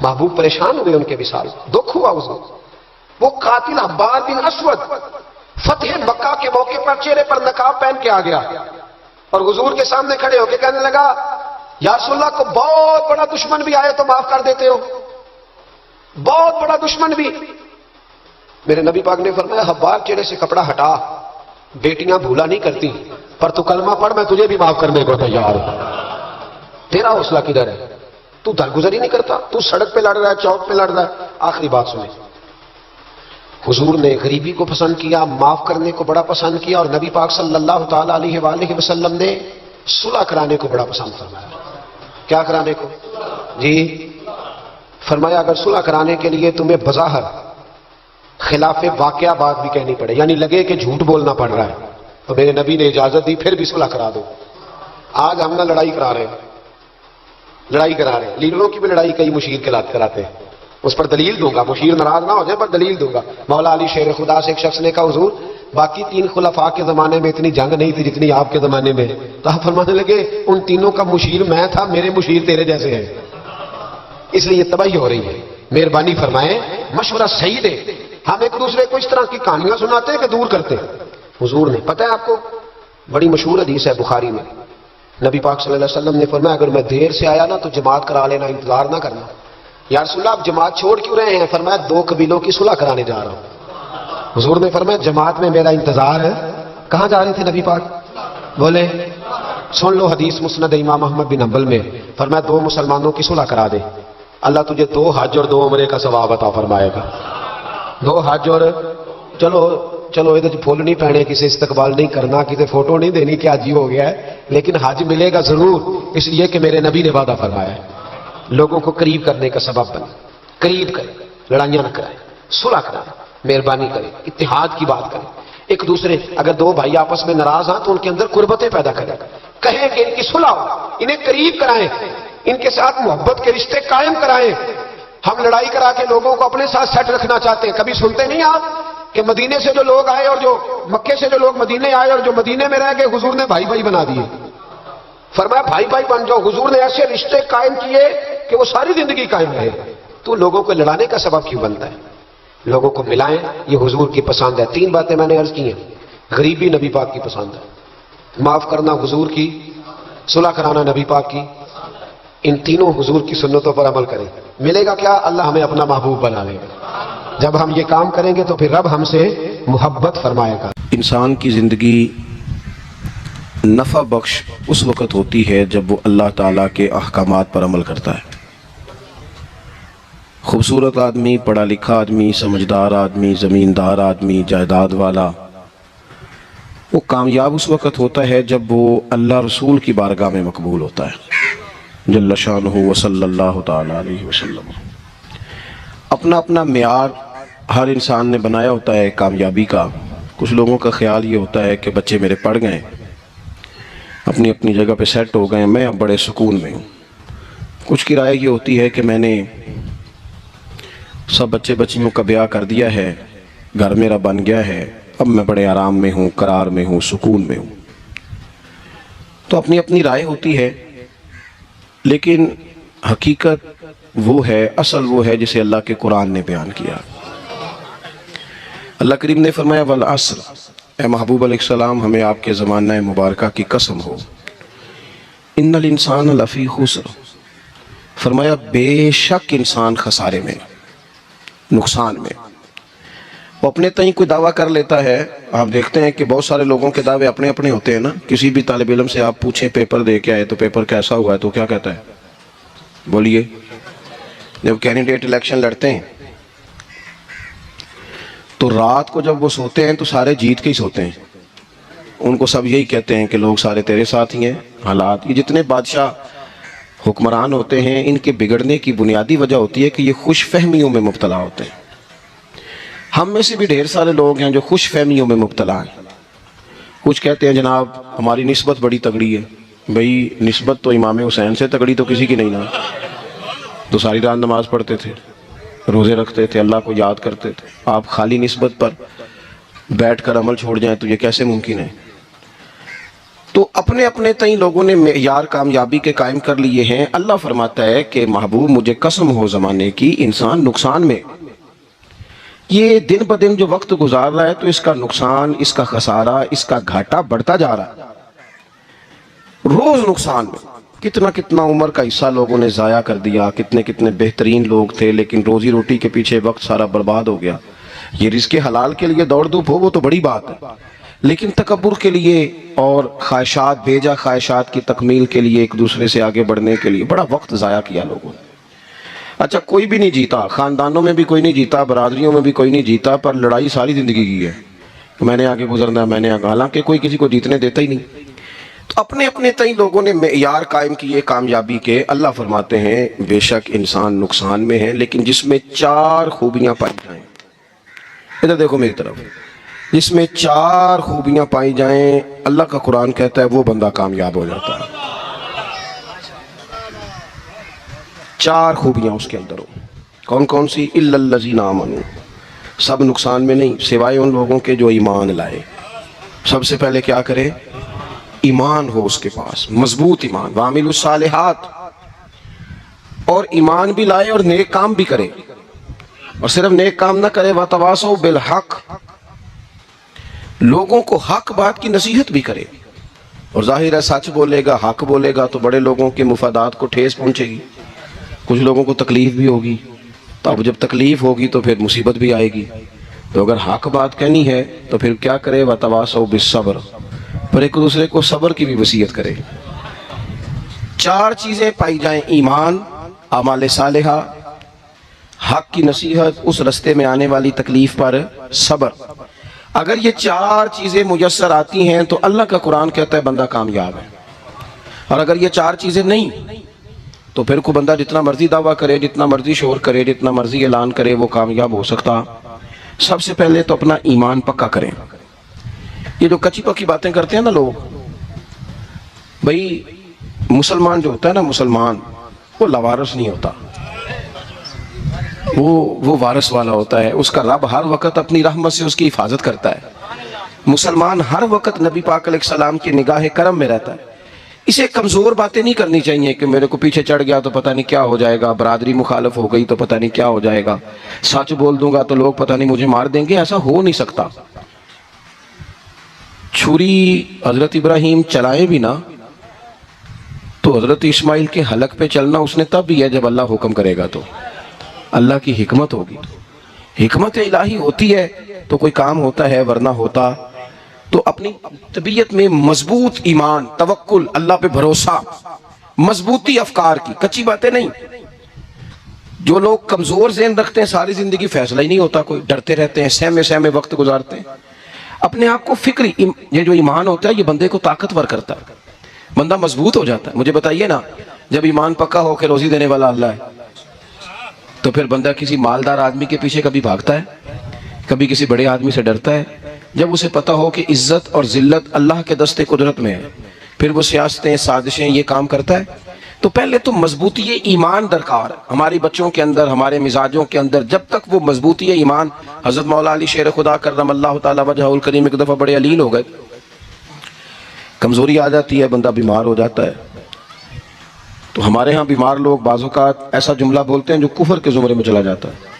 محبوب پریشان ہوئے ان کے وصال, دکھ ہوا حضور. وہ قاتل حبار بن اسود فتح مکہ کے موقع پر چہرے پر نقاب پہن کے آ گیا اور حضور کے سامنے کھڑے ہو کے کہنے لگا یا رسول اللہ کو بہت بڑا دشمن بھی آئے تو معاف کر دیتے ہو, بہت بڑا دشمن بھی. میرے نبی پاک نے فرمایا حبار چہرے سے کپڑا ہٹا, بیٹیاں بھولا نہیں کرتی, پر تو کلمہ پڑھ میں تجھے بھی معاف کرنے کو تیار ہوں. تیرا حوصلہ کدھر ہے؟ تو درگزر ہی نہیں کرتا, تو سڑک پہ لڑ رہا ہے, چوک پہ لڑ رہا ہے. آخری بات سنیں, حضور نے غریبی کو پسند کیا, معاف کرنے کو بڑا پسند کیا, اور نبی پاک صلی اللہ تعالی علیہ وآلہ وسلم نے صلح کرانے کو بڑا پسند فرمایا. کیا کرانے کو؟ جی فرمایا اگر صلح کرانے کے لیے تمہیں بظاہر خلاف واقعہ بات بھی کہنی پڑے, یعنی لگے کہ جھوٹ بولنا پڑ رہا ہے, تو میرے نبی نے اجازت دی, پھر بھی صلح کرا دو. آج ہم نہ لڑائی کرا رہے ہیں, لڑائی کرا رہے ہیں, لیڈروں کی بھی لڑائی کئی مشیر کے لات کراتے ہیں, اس پر دلیل دوں گا, مشیر ناراض نہ ہو جائے پر دلیل دوں گا. مولا علی شیر خدا سے ایک شخص نے کہا حضور باقی 3 خلفاء کے زمانے میں اتنی جنگ نہیں تھی جتنی آپ کے زمانے میں, تو آپ فرمانے لگے ان تینوں کا مشیر میں تھا, میرے مشیر تیرے جیسے ہیں, اس لیے یہ تباہی ہو رہی ہے. مہربانی فرمائیں, مشورہ صحیح دے. ہم ایک دوسرے کو اس طرح کی کہانیاں سناتے ہیں کہ دور کرتے ہیں. حضور نے, پتہ ہے آپ کو, بڑی مشہور حدیث ہے بخاری میں, نبی پاک صلی اللہ علیہ وسلم نے فرمایا اگر میں دیر سے آیا نا تو جماعت کرا لینا, انتظار نہ کرنا. یا رسول اللہ آپ جماعت چھوڑ کیوں رہے ہیں؟ فرمایا 2 قبیلوں کی صلح کرانے جا رہا ہوں. حضور نے فرمایا جماعت میں میرا انتظار ہے. کہاں جا رہے تھے نبی پاک؟ بولے سن لو حدیث مسند امام احمد بن حنبل میں, فرمایا 2 مسلمانوں کی صلح کرا دے, اللہ تجھے 2 حج اور 2 عمرے کا ثواب عطا فرمائے گا. 2 حج اور چلو یہ پھول نہیں پہنے, کسی استقبال نہیں کرنا, کسی فوٹو نہیں دینی کہ حج ہی ہو گیا ہے, لیکن حج ملے گا ضرور, اس لیے کہ میرے نبی نے وعدہ فرمایا ہے. لوگوں کو قریب کرنے کا سبب بنے, قریب کریں, لڑائیاں نہ کرائیں, صلح کرائیں, مہربانی کریں, اتحاد کی بات کریں. ایک دوسرے اگر 2 بھائی آپس میں ناراض ہیں تو ان کے اندر قربتیں پیدا کریں, کہیں کہ ان کی صلح ہو, انہیں قریب کرائیں, ان کے ساتھ محبت کے رشتے قائم کرائیں. ہم لڑائی کرا کے لوگوں کو اپنے ساتھ سیٹ رکھنا چاہتے ہیں. کبھی سنتے نہیں آپ کہ مدینے سے جو لوگ آئے اور جو مکے سے جو لوگ مدینے آئے اور جو مدینے میں رہ گئے حضور نے بھائی بھائی بنا دیے. فرمایا بھائی بھائی بن جاؤ. حضور نے ایسے رشتے قائم کیے کہ وہ ساری زندگی قائم رہے. تو لوگوں کو لڑانے کا سبب کیوں بنتا ہے؟ لوگوں کو ملائیں, یہ حضور کی پسند ہے. 3 باتیں میں نے عرض کی ہیں. غریبی نبی پاک کی پسند ہے, معاف کرنا حضور کی, صلح کرانا نبی پاک کی. ان تینوں حضور کی سنتوں پر عمل کریں. ملے گا کیا؟ اللہ ہمیں اپنا محبوب بنا لے گا۔ جب ہم یہ کام کریں گے تو پھر رب ہم سے محبت فرمائے گا۔ انسان کی زندگی نفع بخش اس وقت ہوتی ہے جب وہ اللہ تعالیٰ کے احکامات پر عمل کرتا ہے۔ خوبصورت آدمی، پڑھا لکھا آدمی، سمجھدار آدمی، زمیندار آدمی، جائیداد والا، وہ کامیاب اس وقت ہوتا ہے جب وہ اللہ رسول کی بارگاہ میں مقبول ہوتا ہے جل شانہ و صلی اللہ تعالیٰ علیہ وسلم۔ اپنا اپنا معیار ہر انسان نے بنایا ہوتا ہے کامیابی کا۔ کچھ لوگوں کا خیال یہ ہوتا ہے کہ بچے میرے پڑھ گئے، اپنی اپنی جگہ پہ سیٹ ہو گئے، میں اب بڑے سکون میں ہوں۔ کچھ کی رائے یہ ہوتی ہے کہ میں نے سب بچے بچیوں کا بیاہ کر دیا ہے، گھر میرا بن گیا ہے، اب میں بڑے آرام میں ہوں، قرار میں ہوں، سکون میں ہوں۔ تو اپنی اپنی رائے ہوتی ہے، لیکن حقیقت وہ ہے، اصل وہ ہے جسے اللہ کے قرآن نے بیان کیا۔ اللہ کریم نے فرمایا والعصر، اے محبوب علیہ السلام ہمیں آپ کے زمانہ مبارکہ کی قسم ہو، ان الانسان لفی خسر، فرمایا بے شک انسان خسارے میں، نقصان میں۔ وہ اپنے تئیں کوئی دعویٰ کر لیتا ہے، آپ دیکھتے ہیں کہ بہت سارے لوگوں کے دعوے اپنے اپنے ہوتے ہیں نا۔ کسی بھی طالب علم سے آپ پوچھیں پیپر دے کے آئے تو پیپر کیسا ہوا ہے تو کیا کہتا ہے؟ بولیے۔ جب کینڈیڈیٹ الیکشن لڑتے ہیں تو رات کو جب وہ سوتے ہیں تو سارے جیت کے ہی سوتے ہیں، ان کو سب یہی کہتے ہیں کہ لوگ سارے تیرے ساتھ ہی ہیں۔ حالات، یہ جتنے بادشاہ حکمران ہوتے ہیں ان کے بگڑنے کی بنیادی وجہ ہوتی ہے کہ یہ خوش فہمیوں میں مبتلا ہوتے ہیں۔ ہم میں سے بھی ڈھیر سارے لوگ ہیں جو خوش فہمیوں میں مبتلا ہیں۔ کچھ کہتے ہیں جناب ہماری نسبت بڑی تگڑی ہے۔ بھئی نسبت تو امام حسین سے تگڑی تو کسی کی نہیں نا، تو ساری رات نماز پڑھتے تھے، روزے رکھتے تھے، اللہ کو یاد کرتے تھے۔ آپ خالی نسبت پر بیٹھ کر عمل چھوڑ جائیں تو یہ کیسے ممکن ہے؟ تو اپنے اپنے تئیں لوگوں نے معیار کامیابی کے قائم کر لیے ہیں۔ اللہ فرماتا ہے کہ محبوب مجھے قسم ہو زمانے کی، انسان نقصان میں، یہ دن بدن جو وقت گزار رہا ہے تو اس کا نقصان، اس کا خسارہ، اس کا گھاٹا بڑھتا جا رہا ہے، روز نقصان میں۔ کتنا کتنا عمر کا حصہ لوگوں نے ضائع کر دیا، کتنے کتنے بہترین لوگ تھے لیکن روزی روٹی کے پیچھے وقت سارا برباد ہو گیا۔ یہ رزق حلال کے لیے دوڑ دھوپ ہو وہ تو بڑی بات ہے، لیکن تکبر کے لیے اور خواہشات، بھیجا خواہشات کی تکمیل کے لیے، ایک دوسرے سے آگے بڑھنے کے لیے بڑا وقت ضائع کیا لوگوں نے۔ اچھا کوئی بھی نہیں جیتا، خاندانوں میں بھی کوئی نہیں جیتا، برادریوں میں بھی کوئی نہیں جیتا، پر لڑائی ساری زندگی کی ہے، میں نے آگے گزرنا ہے، میں نے آگے، حالانکہ کوئی کسی کو جیتنے دیتا ہی نہیں۔ تو اپنے اپنے تئیں لوگوں نے معیار قائم کیے کامیابی کے۔ اللہ فرماتے ہیں بے شک انسان نقصان میں ہے، لیکن جس میں 4 خوبیاں پائی جائیں، ادھر دیکھو میری طرف، جس میں 4 خوبیاں پائی جائیں، اللہ کا قرآن کہتا ہے وہ بندہ کامیاب ہو جاتا ہے۔ 4 خوبیاں اس کے اندر ہو۔ کون کون سی؟ الا الذین آمنوا، سب نقصان میں نہیں سوائے ان لوگوں کے جو ایمان لائے۔ سب سے پہلے کیا کرے؟ ایمان ہو اس کے پاس، مضبوط ایمان، وعملوا الصالحات، اور ایمان بھی لائے اور نیک کام بھی کرے، اور صرف نیک کام نہ کرے، وتواصوا بالحق، لوگوں کو حق بات کی نصیحت بھی کرے۔ اور ظاہر ہے سچ بولے گا، حق بولے گا تو بڑے لوگوں کے مفادات کو ٹھیس پہنچے گی، کچھ لوگوں کو تکلیف بھی ہوگی، تو اب جب تکلیف ہوگی تو پھر مصیبت بھی آئے گی۔ تو اگر حق بات کہنی ہے تو پھر کیا کرے؟ وتواصوا بالصبر، پر ایک دوسرے کو صبر کی بھی وصیت کرے۔ 4 چیزیں پائی جائیں، ایمان، اعمال صالحہ، حق کی نصیحت، اس رستے میں آنے والی تکلیف پر صبر۔ اگر یہ 4 چیزیں میسر آتی ہیں تو اللہ کا قرآن کہتا ہے بندہ کامیاب ہے۔ اور اگر یہ 4 چیزیں نہیں تو پھر کوئی بندہ جتنا مرضی دعویٰ کرے، جتنا مرضی شور کرے، جتنا مرضی اعلان کرے، وہ کامیاب ہو سکتا۔ سب سے پہلے تو اپنا ایمان پکا کریں۔ یہ جو کچی پکی باتیں کرتے ہیں نا لوگ، بھئی مسلمان جو ہوتا ہے نا، مسلمان وہ لاوارث نہیں ہوتا، وہ وارث والا ہوتا ہے، اس کا رب ہر وقت اپنی رحمت سے اس کی حفاظت کرتا ہے۔ مسلمان ہر وقت نبی پاک علیہ السلام کی نگاہ کرم میں رہتا ہے۔ اسے کمزور باتیں نہیں کرنی چاہیے کہ میرے کو پیچھے چڑھ گیا تو پتہ نہیں کیا ہو جائے گا، برادری مخالف ہو گئی تو پتہ نہیں کیا ہو جائے گا، سچ بول دوں گا تو لوگ پتہ نہیں مجھے مار دیں گے، ایسا ہو نہیں سکتا۔ چھری حضرت ابراہیم چلائے بھی نا تو حضرت اسماعیل کے حلق پہ چلنا اس نے تب بھی ہے جب اللہ حکم کرے گا تو اللہ کی حکمت ہوگی. حکمت الہی ہوتی ہے تو کوئی کام ہوتا ہے، ورنہ ہوتا تو اپنی طبیعت میں مضبوط ایمان، توکل، اللہ پہ بھروسہ، مضبوطی افکار کی، کچی باتیں نہیں. جو لوگ کمزور ذہن رکھتے ہیں ساری زندگی فیصلہ ہی نہیں ہوتا، کوئی ڈرتے رہتے ہیں، سہمے سہمے وقت گزارتے ہیں. اپنے آپ کو فکری، یہ جو ایمان ہوتا ہے یہ بندے کو طاقتور کرتا ہے، بندہ مضبوط ہو جاتا ہے. مجھے بتائیے نا، جب ایمان پکا ہو کہ روزی دینے والا اللہ ہے تو پھر بندہ کسی مالدار آدمی کے پیچھے کبھی بھاگتا ہے، کبھی کسی بڑے آدمی سے ڈرتا ہے؟ جب اسے پتا ہو کہ عزت اور ذلت اللہ کے دستے قدرت میں ہے، پھر وہ سیاستیں، سازشیں، یہ کام کرتا ہے. تو پہلے تو مضبوطی ایمان درکار ہے ہماری بچوں کے اندر، ہمارے مزاجوں کے اندر. جب تک وہ مضبوطی ایمان، حضرت مولا علی شیر خدا کرم اللہ تعالی وجہہ الکریم ایک دفعہ بڑے علیل ہو گئے، کمزوری آ جاتی ہے، بندہ بیمار ہو جاتا ہے. تو ہمارے ہاں بیمار لوگ بعض اوقات ایسا جملہ بولتے ہیں جو کفر کے زمرے میں چلا جاتا ہے.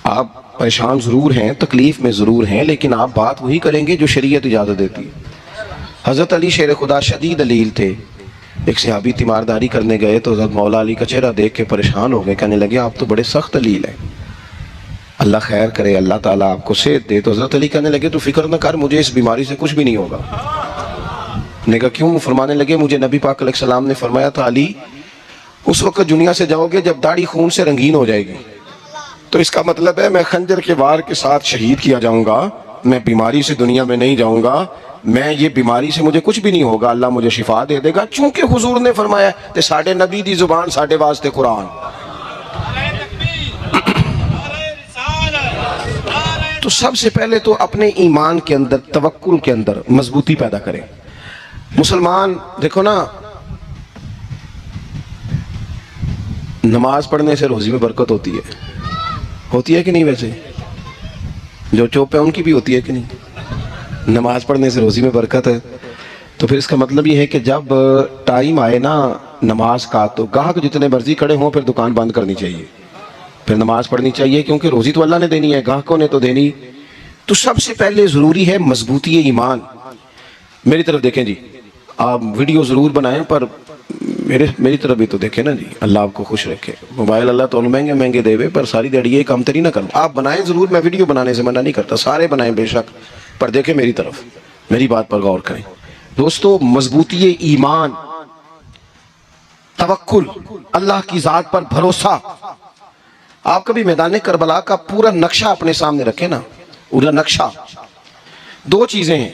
آپ پریشان ضرور ہیں، تکلیف میں ضرور ہیں، لیکن آپ بات وہی کریں گے جو شریعت اجازت دیتی ہے. حضرت علی شیر خدا شدید علیل تھے. ایک صحابی تیمارداری کرنے گئے تو حضرت مولا علی کا چہرہ دیکھ کے پریشان ہو گئے، کہنے لگے آپ تو بڑے سخت علیل ہیں، اللہ خیر کرے، اللہ تعالیٰ آپ کو صحت دے. تو حضرت علی کہنے لگے تو فکر نہ کر، مجھے اس بیماری سے کچھ بھی نہیں ہوگا. نے کہا کیوں؟ فرمانے لگے مجھے نبی پاک علیہ السلام نے فرمایا تھا علی اس وقت دنیا سے جاؤ گے جب داڑھی خون سے رنگین ہو جائے گی، تو اس کا مطلب ہے میں خنجر کے وار کے ساتھ شہید کیا جاؤں گا، میں بیماری سے دنیا میں نہیں جاؤں گا، میں یہ بیماری سے مجھے کچھ بھی نہیں ہوگا، اللہ مجھے شفا دے دے گا. چونکہ حضور نے فرمایا کہ ساڈے نبی دی زبان ساڈے واسطے قرآن. تو سب سے پہلے تو اپنے ایمان کے اندر، توکل کے اندر مضبوطی پیدا کریں. مسلمان دیکھو نا، نماز پڑھنے سے روزی میں برکت ہوتی ہے کہ نہیں؟ ویسے جو چوپ ہے ان کی بھی ہوتی ہے کہ نہیں؟ نماز پڑھنے سے روزی میں برکت ہے. تو پھر اس کا مطلب یہ ہے کہ جب ٹائم آئے نا نماز کا تو گاہک جتنے مرضی کھڑے ہوں پھر دکان بند کرنی چاہیے، پھر نماز پڑھنی چاہیے، کیونکہ روزی تو اللہ نے دینی ہے، گاہکوں نے تو دینی. تو سب سے پہلے ضروری ہے مضبوطی ایمان. میری طرف دیکھیں جی، آپ ویڈیو ضرور بنائیں پر میری طرف بھی تو دیکھیں نا جی. اللہ آپ کو خوش رکھے. موبائل اللہ تو مہنگے دے پر ساری دیڑی یہ کام تری نہ کروں. آپ بنائیں ضرور، میں ویڈیو بنانے سے منع نہیں کرتا، سارے بنائیں بے شک، پر دیکھیں میری طرف، میری بات پر غور کریں. دوستو، مضبوطی ایمان، توکل، اللہ کی ذات پر بھروسہ. آپ کبھی میدان کربلا کا پورا نقشہ اپنے سامنے رکھیں نا، پورا نقشہ. دو چیزیں ہیں،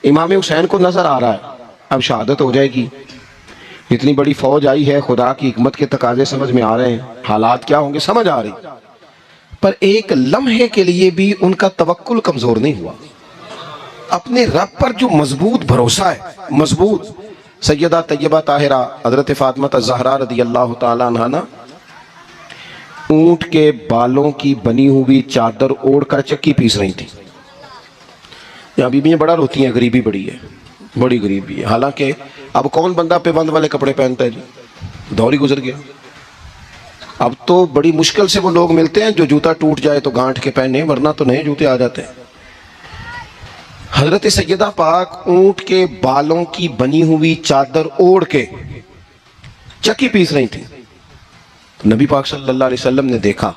امام حسین کو نظر آ رہا ہے اب شہادت ہو جائے گی، اتنی بڑی فوج آئی ہے، خدا کی حکمت کے تقاضے سمجھ میں آ رہے ہیں، حالات کیا ہوں گے سمجھ آ رہی، پر ایک لمحے کے لیے بھی ان کا توکل کمزور نہیں ہوا. اپنے رب پر جو مضبوط بھروسہ ہے، مضبوط. سیدہ طیبہ طاہرہ حضرت فاطمہ الزہرا رضی اللہ تعالیٰ عنہا اونٹ کے بالوں کی بنی ہوئی چادر اوڑھ کر چکی پیس رہی تھی. یہاں بیویاں بڑا روتی ہیں، غریبی بڑی ہے، بڑی غریبی ہے. حالانکہ اب کون بندہ پیبند والے کپڑے پہنتا ہے جی، دور ہی گزر گیا. اب تو بڑی مشکل سے وہ لوگ ملتے ہیں جو جوتا ٹوٹ جائے تو گانٹھ کے پہنے، ورنہ تو نئے جوتے آ جاتے ہیں. حضرت سیدہ پاک اونٹ کے بالوں کی بنی ہوئی چادر اوڑھ کے چکی پیس رہی تھی. تو نبی پاک صلی اللہ علیہ وسلم نے دیکھا،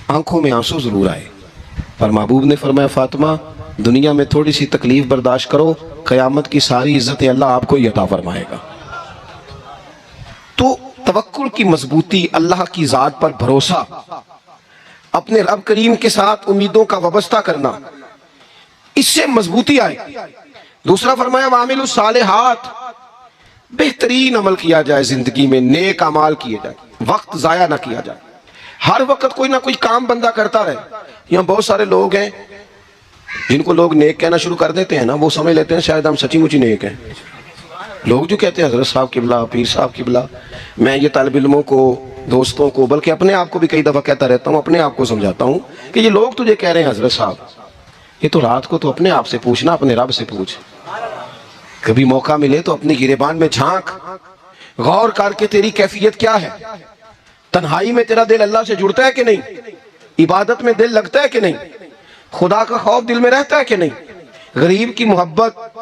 آنکھوں میں آنسو ضرور آئے، پر محبوب نے فرمایا فاطمہ دنیا میں تھوڑی سی تکلیف برداشت کرو، قیامت کی ساری عزتیں اللہ آپ کو ہی عطا فرمائے گا. تو توکل کی مضبوطی، اللہ کی ذات پر بھروسہ، اپنے رب کریم کے ساتھ امیدوں کا وابستہ کرنا، اس سے مضبوطی آئے. دوسرا فرمایا وَعَمِلُوا الصَّالِحَاتِ، بہترین عمل کیا جائے زندگی میں، نیک اعمال کیے جائے، وقت ضائع نہ کیا جائے. ہر وقت کوئی نہ کوئی کام بندہ کرتا رہے. یہاں بہت سارے لوگ ہیں جن کو لوگ نیک کہنا شروع کر دیتے ہیں نا، وہ سمجھ لیتے ہیں شاید ہم سچی مچی نیک ہیں. لوگ جو کہتے ہیں حضرت صاحب قبلہ، پیر صاحب قبلہ، میں یہ طالب علموں کو، دوستوں کو، بلکہ اپنے آپ کو بھی کئی دفعہ کہتا رہتا ہوں، اپنے آپ کو سمجھاتا ہوں کہ یہ لوگ تجھے کہہ رہے ہیں حضرت صاحب، یہ تو رات کو تو اپنے آپ سے پوچھنا، اپنے رب سے پوچھ. کبھی موقع ملے تو اپنی گریبان میں جھانک، غور کر کے تیری کیفیت کیا ہے. تنہائی میں تیرا دل اللہ سے جڑتا ہے کہ نہیں؟ عبادت میں دل لگتا ہے کہ نہیں؟ خدا کا خوف دل میں رہتا ہے کہ نہیں؟ غریب کی محبت،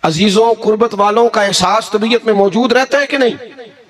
عزیزوں قربت والوں کا احساس طبیعت میں موجود رہتا ہے کہ نہیں؟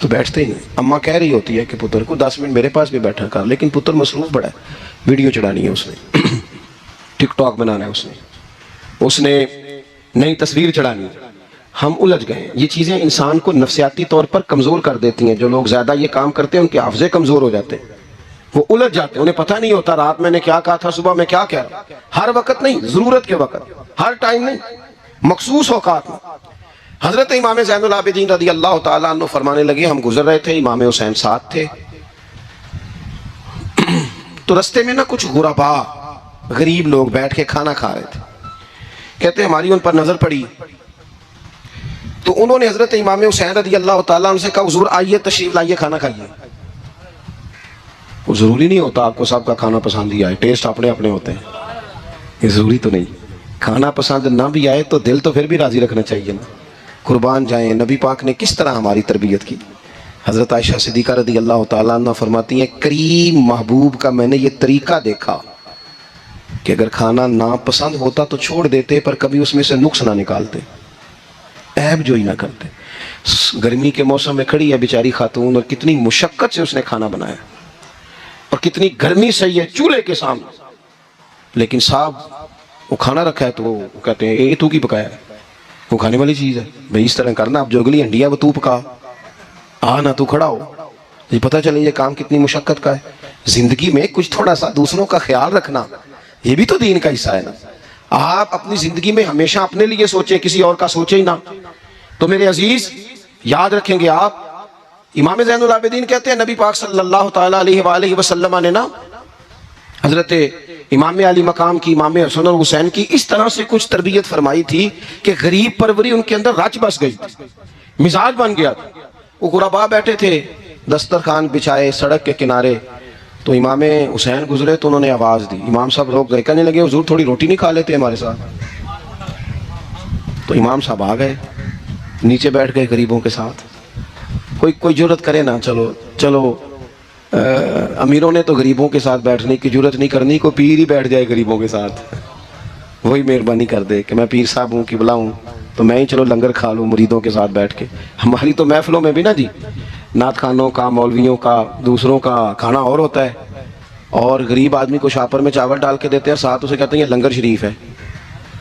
تو بیٹھتے ہی نہیں. اماں کہہ رہی ہوتی ہے کہ پتر کو 10 منٹ میرے پاس بھی بیٹھا کر, لیکن پتر مصروف بڑا ہے, ویڈیو چڑھانی ہے اس نے, ٹک ٹاک بنانا ہے اس نے نئی تصویر چڑھانی ہے. ہم الجھ گئے. یہ چیزیں انسان کو نفسیاتی طور پر کمزور کر دیتی ہیں. جو لوگ زیادہ یہ کام کرتے ہیں ان کے حافظے کمزور ہو جاتے ہیں, وہ الجھ جاتے ہیں, انہیں پتہ نہیں ہوتا رات میں نے کیا کہا تھا, صبح میں کیا کہہ رہا. ہر وقت نہیں, ضرورت کے وقت, ہر ٹائم نہیں, مخصوص اوقات میں. حضرت امام زین العابدین رضی اللہ تعالیٰ عنہ فرمانے لگے, ہم گزر رہے تھے, امام حسین ساتھ تھے, تو رستے میں نا کچھ غربا غریب لوگ بیٹھ کے کھانا کھا رہے تھے. کہتے ہیں ہماری ان پر نظر پڑی, تو انہوں نے حضرت امام حسین رضی اللہ تعالیٰ عنہ سے کہا, حضور آئیے تشریف لائیے کھانا کھائیے. وہ ضروری نہیں ہوتا آپ کو سب کا کھانا پسند ہی آئے, ٹیسٹ اپنے اپنے ہوتے ہیں, یہ ضروری تو نہیں. کھانا پسند نہ بھی آئے تو دل تو پھر بھی راضی رکھنا چاہیے نا. قربان جائیں, نبی پاک نے کس طرح ہماری تربیت کی. حضرت عائشہ صدیقہ رضی اللہ تعالیٰ عنہ فرماتی ہیں, کریم محبوب کا میں نے یہ طریقہ دیکھا کہ اگر کھانا ناپسند ہوتا تو چھوڑ دیتے, پر کبھی اس میں سے نقص نہ نکالتے, عیب جو ہی نہ کرتے. گرمی کے موسم میں کھڑی ہے بیچاری خاتون, اور کتنی مشقت سے اس نے کھانا بنایا, اور کتنی گرمی سے یہ چولہے کے سامنے, لیکن صاحب وہ کھانا رکھا ہے تو وہ کہتے ہیں یہ تو کی پکایا ہے, وہ کھانے والی چیز ہے بھائی, اس طرح کرنا. اب جو اگلی ہنڈی ہے وہ تو پکا, نہ تو کھڑا ہو. یہ پتہ چلے یہ کام کتنی مشقت کا ہے. زندگی میں کچھ تھوڑا سا دوسروں کا خیال رکھنا یہ بھی تو دین کا حصہ ہے نا. آپ اپنی زندگی میں ہمیشہ اپنے لیے سوچیں, کسی اور کا سوچیں ہی نہ. تو میرے عزیز یاد رکھیں گے آپ, امام زین العابدین کہتے ہیں نبی پاک صلی اللہ تعالیٰ علیہ وآلہ وسلم نے نا حضرت امام علی مقام کی, امام حسن اور حسین کی اس طرح سے کچھ تربیت فرمائی تھی کہ غریب پروری ان کے اندر رچ بس گئی, مزاج بن گیا تھا. وہ غربا بیٹھے تھے, دسترخوان بچھائے سڑک کے کنارے, تو امام حسین گزرے تو انہوں نے آواز دی. امام صاحب لوگ کہنے لگے حضور تھوڑی روٹی نہیں کھا لیتے ہمارے ساتھ. تو امام صاحب آ گئے, نیچے بیٹھ گئے غریبوں کے ساتھ. کوئی جرت کرے نا, چلو امیروں نے تو غریبوں کے ساتھ بیٹھنے کی جرت نہیں کرنی, کوئی پیر ہی بیٹھ جائے غریبوں کے ساتھ, وہی مہربانی کر دے کہ میں پیر صاحب ہوں قبلہ ہوں, تو میں ہی چلو لنگر کھا لوں مریدوں کے ساتھ بیٹھ کے. ہماری تو محفلوں میں بھی نا جی, نعت خانوں کا, مولویوں کا, دوسروں کا کھانا اور ہوتا ہے, اور غریب آدمی کو شاپر میں چاول ڈال کے دیتے ہیں, ساتھ اسے کہتے ہیں یہ لنگر شریف ہے.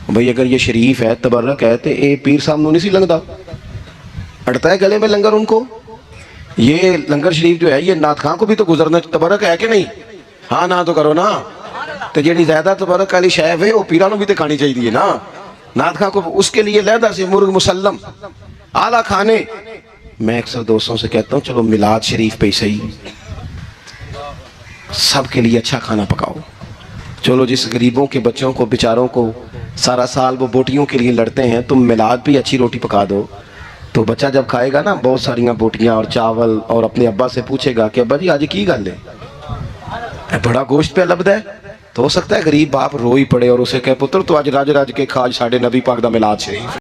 بھئی اگر یہ شریف ہے, تبرک ہے, تو اے پیر صاحب نو نہیں سی لنگدا, اڑتا ہے گلے میں لنگر ان کو. یہ لنگر شریف جو ہے یہ نعت خان کو بھی تو گزرنا, تبرک ہے کہ نہیں؟ ہاں نہ تو کرو نا. تو جیڑی زیادہ تبرک والی شے ہے وہ پیرانوں بھی تو کھانی چاہیے نا. نعت خان کو اس کے لیے لہدہ سے مرغ مسلم اعلیٰ کھانے. میں اکثر دوستوں سے کہتا ہوں چلو میلاد شریف پہ ہی صحیح, سب کے لیے اچھا کھانا پکاؤ. چلو جس غریبوں کے بچوں کو بیچاروں کو سارا سال وہ بوٹیوں کے لیے لڑتے ہیں, تم میلاد پہ اچھی روٹی پکا دو, تو بچہ جب کھائے گا نا بہت ساریاں بوٹیاں اور چاول, اور اپنے ابا سے پوچھے گا کہ ابا جی آج کی گل ہے, بڑا گوشت پہ لبدا ہے. تو ہو سکتا ہے غریب باپ رو ہی پڑے اور اسے کہے پتر تو آج راج راج کے کھا, ساڑھے نبی پاک دا میلاد شریف.